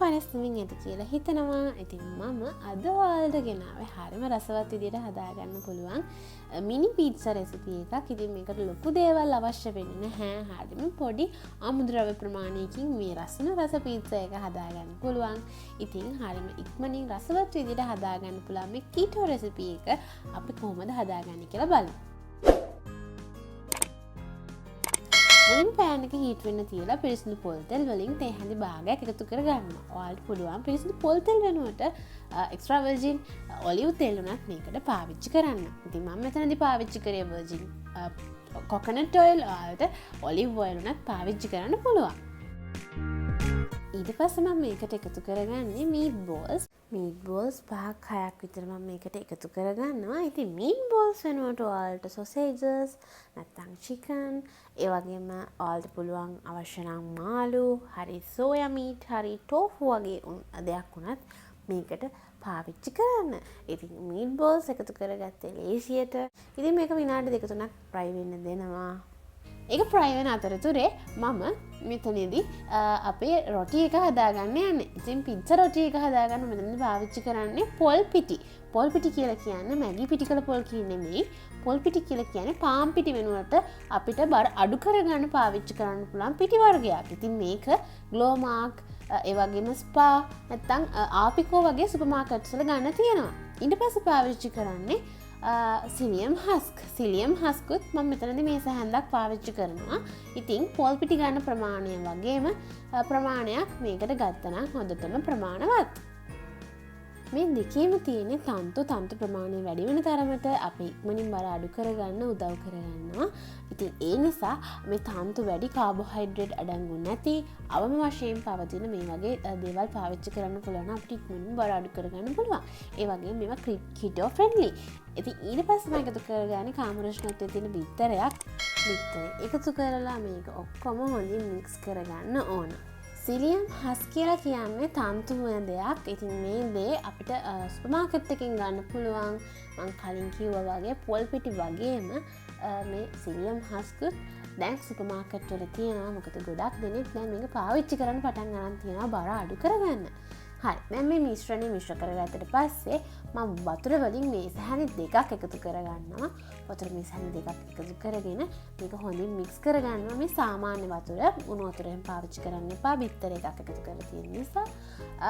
පනස්මින් ඇති කියලා හිතනවා. ඉතින් මම අද ඔයාලට ගෙනාවේ හරිම රසවත් විදිහට හදාගන්න පුළුවන් මිනි පීට්සා රෙසිපි එකක්. ඉතින් මේකට ලොකු දේවල් අවශ්‍ය වෙන්නේ නැහැ. හරිම පොඩි අමුද්‍රව්‍ය ප්‍රමාණයකින් මේ රසන රස පීට්සා එක හදාගන්න පුළුවන්. ඉතින් හරිම ඉක්මනින් රසවත් විදිහට හදාගන්න පුළුවන් මේ කීටෝ රෙසිපි එක අපි කොහොමද හදාගන්නේ කියලා බලමු. මුලින් පෑන් එක හීට් වෙන්න තියලා පිරිසිදු පොල් තෙල් වලින් තේ හැඳි භාගයක් එකතු කරගන්නවා. ඔයාලට පුළුවන් පිරිසිදු පොල් තෙල් වෙනුවට එක්ස්ට්‍රා වර්ජින් ඔලිව් තෙල් උනත් මේකට පාවිච්චි කරන්න. ඉතින් මම මෙතනදී පාවිච්චි කරේ වර්ජින් කොකනට් ඔයිල්. ඔයාලට ඔලිව් ඔයිල් උනත් පාවිච්චි කරන්න පුළුවන්. ඊට පස්සේ මම මේකට එකතු කරගන්නේ මීට් බෝල්ස්. මීට් බෝල්ස් 5-6ක් විතර මම මේකට එකතු කරගන්නවා. ඉතින් මීට් බෝල්ස් වෙනුවට ඔයාලට සොසේජස් නැත්නම් චිකන්, ඒ වගේම ඔයාලට පුළුවන් අවශ්‍ය නම් මාළු, හරි සෝයා මීට්, හරි ටෝෆු වගේ දෙයක් උනත් මේකට පාවිච්චි කරන්න. ඉතින් මීට් බෝල්ස් එකතු කරගත්තේ ලේසියට. ඉතින් මේක විනාඩි 2-3ක් fry වෙන්න දෙනවා. ඒක fry වෙන අතරතුරේ මම මෙතනදී අපේ රොටි එක හදාගන්න යන්නේ. ඉතින් පිට්සා රොටි එක හදාගන්න මෙතනදී පාවිච්චි කරන්නේ පොල් පිටි. පොල් පිටි කියලා කියන්නේ මැගි පිටි කළ පොල් නෙමෙයි. පොල් පිටි කියලා කියන්නේ පාන් පිටි වෙනුවට අපිට බර අඩු කරගන්න පාවිච්චි කරන්න පුළුවන් පිටි වර්ගයක්. ඉතින් මේක ග්ලෝමාක්, ඒ වගේම ස්පා නැත්නම් ආපිකෝ වගේ සුපර් මාකට්ස් වල ගන්න තියෙනවා. ඊට පස්සේ පාවිච්චි කරන්නේ සිලියම් හස්ක්. සිලියම් හස්කුත් මම මෙතනදී මේ සැහැන්දක් පාවිච්චි කරනවා. ඉතින් පොල් පිටි ගන්න ප්‍රමාණය වගේම ප්‍රමාණයක් මේකට ගත්තනම් හොඳටම ප්‍රමාණවත්. මේ දෙකේම තියෙන තන්තු ප්‍රමාණය වැඩි වෙන තරමට අපි ඉක්මනින් බර අඩු කරගන්න උදව් කරගන්නවා. ඉතින් ඒ නිසා මේ තන්තු වැඩි කාබෝහයිඩ්‍රේට් අඩංගු නැති අවම වශයෙන් පවතින මේ වගේ දේවල් පාවිච්චි කරන්න පුළුවන් අපිට ඉක්මනින් බර අඩු කරගන්න පුළුවන්. ඒ වගේම මේවා කීටෝ ෆ්‍රෙන්ඩ්ලි. ඉතින් ඊට පස්සේ මම එකතු කරගන්නේ කාමරෝෂ්ණත්වයේ තියෙන බිත්තරයක්. බිත්තරය එකතු කරලා මේක ඔක්කොම හොඳින් මික්ස් කරගන්න ඕන. සිලියම් හස් කියලා කියන්නේ තන්තුමය දෙයක්. ඉතින් මේ දේ අපිට සුපර් මාකට් එකකින් ගන්න පුළුවන්. මම කලින් කිව්වා වගේ පොල් පිටි වගේම මේ සිලියම් හස්කුත් දැන් සුපර් මාකට් වල තියෙනවා. මොකද ගොඩක් දෙනෙක් දැන් මේක පාවිච්චි කරන්න පටන් ගන්න තියෙනවා බර අඩු කරගන්න. හරි. දැන් මේ මිශ්‍රණය මිශ්‍ර කරගත්තට පස්සේ මම වතුර වලින් මේ සැහැණි දෙකක් එකතු කරගන්නවා. වතුර මේ සැහැණි දෙකක් එකතු කරගෙන මේක හොඳින් මික්ස් කරගන්නවා. මේ සාමාන්‍ය වතුර උණු වතුරෙන් පාවිච්චි කරන්න එපා. බිත්තර එකක් එකතු කරලා තියෙන නිසා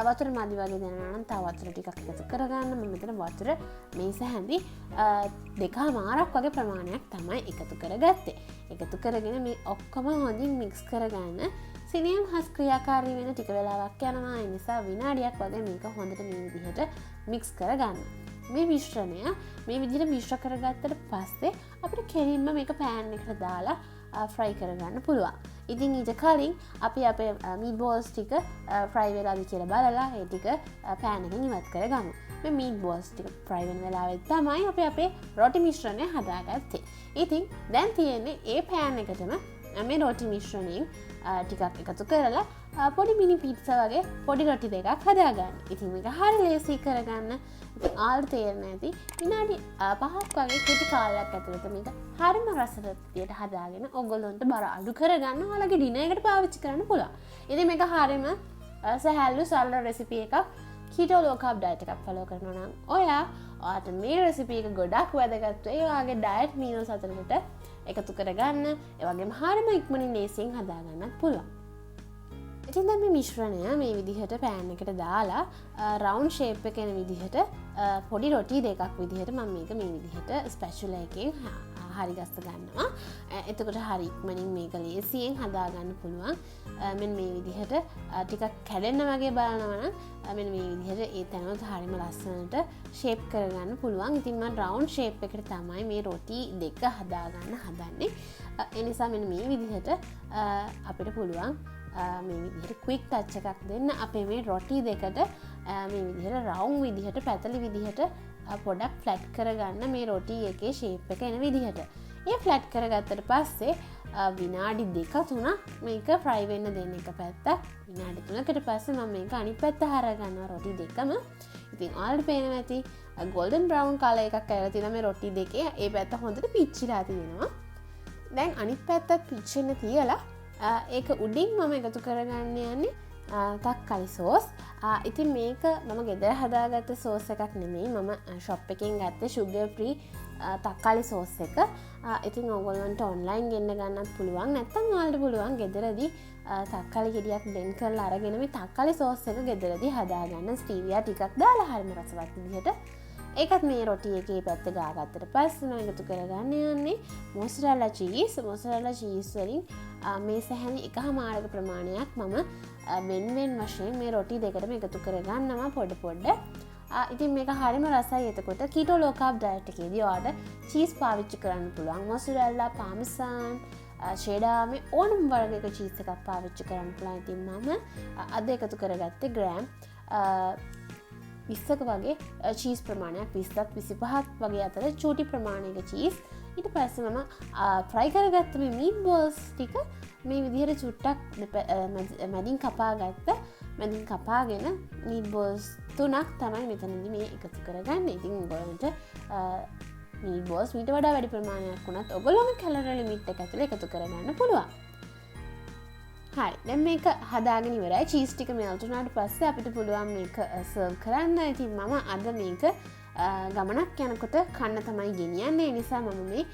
වතුර මදි වගේ දැනෙනවා නම් තව වතුර ටිකක් එකතු කරගන්න. මම මෙතන වතුර මේ සැහැණි 2මාරක් වගේ ප්‍රමාණයක් තමයි එකතු කරගත්තේ. එකතු කරගෙන මේ ඔක්කොම හොඳින් මික්ස් කරගන්න. සිලියම් හස් ක්‍රියාකාරී වෙන ටික වෙලාවක් යනවා. ඒ නිසා විනාඩියක් වගේ මේක හොඳට මේ විදිහට මික්ස් කරගන්න. මේ මිශ්‍රණය මේ විදිහට මිශ්‍ර කරගත්තට පස්සේ අපිට කෙලින්ම මේක පෑන් එකට දාලා ෆ්‍රයි කරගන්න පුළුවන්. ඉතින් ඊට කලින් අපි අපේ මීට් බෝල්ස් ටික ෆ්‍රයි වෙලාද කියලා බලලා ඒ ටික පෑන් එකෙන් ඉවත් කරගමු. මේ මීට් බෝල්ස් ටික ෆ්‍රයි වෙන වෙලාවෙ තමයි අපි අපේ රොටි මිශ්‍රණය හදාගත්තේ. ඉතින් දැන් තියෙන්නේ ඒ පෑන් එකටම මේ රොටි මිශ්‍රණයෙන් ටිකක් එකතු කරලා පොඩි මිනි පීට්සා වගේ පොඩි රොටි දෙකක් හදාගන්න. ඉතින් මේක හරි ලේසි කරගන්න. ඉතින් ආල් තේරෙන්නේ නැති විනාඩි 5ක් වගේ කෙටි කාලයක් ඇතුළත මේක හරිම රසවත් විදියට හදාගෙන ඔයගොල්ලන්ට බර අඩු කරගන්න ඔයාලගේ ඩිනර් එකට පාවිච්චි කරන්න පුළුවන්. ඉතින් මේක හරිම සහැල්ලු සරල රෙසිපි එකක්. KETO Low carb diet එකක් follow කරනවා නම් ඔයාට මේ රෙසිපි එක ගොඩක් වැදගත් වෙයි. ඔයාගේ diet meals අතරට එකතු කරගන්න. ඒ වගේම හරිම ඉක්මනින් ලේසියෙන් හදාගන්නත් පුළුවන්. ඉතින් දැන් මේ මිශ්‍රණය මේ විදිහට පෑන් එකට දාලා රවුන්ඩ් ෂේප් එක එන විදිහට පොඩි රොටි දෙකක් විදිහට මම මේක මේ විදිහට ස්පැචුලා එකෙන් හරි ගස්ස ගන්නවා. එතකොට හරි ඉක්මනින් මේක ලේසියෙන් හදාගන්න පුළුවන්. මෙන්න මේ විදිහට ටිකක් කැඩෙන්න වගේ බලනවා නම් මෙන්න මේ විදිහට ඒ තැනවල හරිම ලස්සනට ෂේප් කරගන්න පුළුවන්. ඉතින් මම රවුන්ඩ් ෂේප් එකට තමයි මේ රොටි දෙක හදාගන්න හදන්නේ. ඒ නිසා මෙන්න මේ විදිහට අපිට පුළුවන් මේ විදිහට ක්වික් ටච් එකක් දෙන්න අපේ මේ රොටි දෙකට මේ විදිහට රවුන්ඩ් විදිහට පැතලි විදිහට පොඩක් ෆ්ලැට් කරගන්න මේ රොටි එකේ ෂේප් එක එන විදිහට. ඒ ෆ්ලැට් කරගත්තට පස්සේ විනාඩි 2-3 මේක ෆ්‍රයි වෙන්න දෙන්න එක පැත්තක්. විනාඩි 3කට පස්සේ මම මේක අනිත් පැත්ත හරව ගන්නවා රොටි දෙකම. ඉතින් ඔයාලට පේනවා ඇති ගෝල්ඩන් බ්‍රවුන් කාලර් එකක් ඇවිල්ලා තියෙනවා මේ රොටි දෙකේ. ඒ පැත්ත හොඳට පිච්චිලා තියෙනවා. දැන් අනිත් පැත්තත් පිච්චෙන්න තියලා ඒක උඩින් මම එකතු කරගන්න යන්නේ තක්කාලි සෝස්. ඉතින් මේක මම ගෙදර හදාගත්ත සෝස් එකක් නෙමෙයි. මම ෂොප් එකෙන් ගත්තේ sugar free තක්කාලි සෝස් එක. ඉතින් ඕගොල්ලන්ට ඔන්ලයින් ගෙන්න ගන්නත් පුළුවන්. නැත්නම් ඔයාලට පුළුවන් ගෙදරදී තක්කාලි ගෙඩියක් blend කරලා අරගෙන මේ තක්කාලි සෝස් එක ගෙදරදී හදාගන්න. ස්ටීවියා ටිකක් දාලා හරිම රසවත් විදිහට. ඒකත් මේ රොටි එකේ පැත්ත ගාගත්තට පස්සේ මම එකතු කරගන්න යන්නේ මොසරෙල්ලා චීස්. මොසරෙල්ලා චීස් වලින් මේ සැහැණි එකහමාරක ප්‍රමාණයක් මම වෙන වශයෙන් මේ රොටි දෙකටම එකතු කරගන්නවා පොඩ. ඉතින් මේක හරිම රසයි. එතකොට keto low carb diet එකේදී ඔයාලට චීස් පාවිච්චි කරන්න පුළුවන්. මොසරෙල්ලා, පාමසාන්, cheddar මේ ඕනම වර්ගයක චීස් එකක් පාවිච්චි කරන්න පුළුවන්. ඉතින් මම අද එකතු කරගත්තේ ග්‍රෑම් 20ක වගේ චීස් ප්‍රමාණයක්. 20ක් 25ක් වගේ අතර චූටි ප්‍රමාණයක චීස්. ඊට පස්සේ මම ෆ්‍රයි කරගත්ත මේ මීට් බෝල්ස් ටික මේ විදිහට චුට්ටක් මැදින් කපා ගත්තා. මැදින් කපාගෙන මීට් බෝල්ස් 3ක් තමයි මෙතනදී මේ එකතු කරගන්න. ඉතින් ඔයගොල්ලන්ට මීට් බෝල්ස් මීට වඩා වැඩි ප්‍රමාණයක් වුණත් ඔයගොල්ලෝගේ කැලරි ලිමිට් එක ඇතුලේ එකතු කරගන්න පුළුවන්. හරි, දැන් මේක හදාගෙන ඉවරයි. චීස් ටික මෙල්ට් වුණාට පස්සේ අපිට පුළුවන් මේක සර්ව් කරන්න. ඉතින් මම අද මේක ගමනක් යනකොට කන්න තමයි ගෙනියන්නේ. ඒ නිසා මම මේ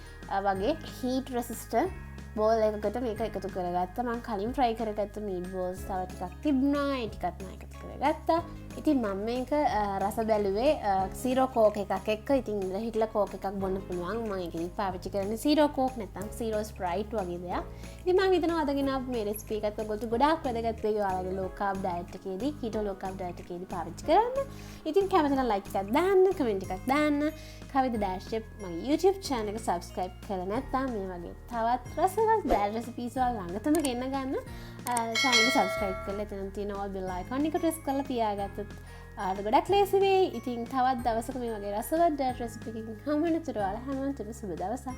වගේ හීට් රෙසිස්ටන්ට් බෝල් එකකට මේක එකතු කරගත්තා. මම කලින් ෆ්‍රයි කරගත්ත මීට් බෝල්ස් තව ටිකක් තිබුණා. ඒ ටිකත් මම එකතු කරගත්තා. ඉතින් මම මේක රස බැලුවේ සීරෝ කෝක් එකක් එක්ක. ඉතින් හිටලා කෝක් එකක් බොන්න පුළුවන්. මම ඒකෙදි පාවිච්චි කරන්නේ සීරෝ කෝක් නැත්නම් සීරෝ ස්ප්‍රයිට් වගේ දෙයක්. ඉතින් මම හිතනවා අදගෙන ආපු මේ රෙසිපි එකත් ඔයගොල්ලෝ ගොඩාක් වැදගත් වෙයි ඔයාලගේ low carb diet එකේදී, keto low carb diet එකේදී පාවිච්චි කරන්න. ඉතින් කැමති නම් like එකක් දාන්න, comment එකක් දාන්න. කවිද dash මගේ YouTube channel එක subscribe කරලා නැත්නම් මේ වගේ තවත් රසවත් bad recipes වල ළඟටම ගෙන්න ගන්න channel එක subscribe කරලා එතන තියෙන all bell icon එක press කරලා තියාගත්තොත් ආද ගොඩක් ලේසි වෙයි. ඉතින් තවත් දවසක මේ වගේ රසවත් bad recipe එකකින් හම්බ වෙනතුරු ඔයාලා හැමෝටම සුබ දවසක්.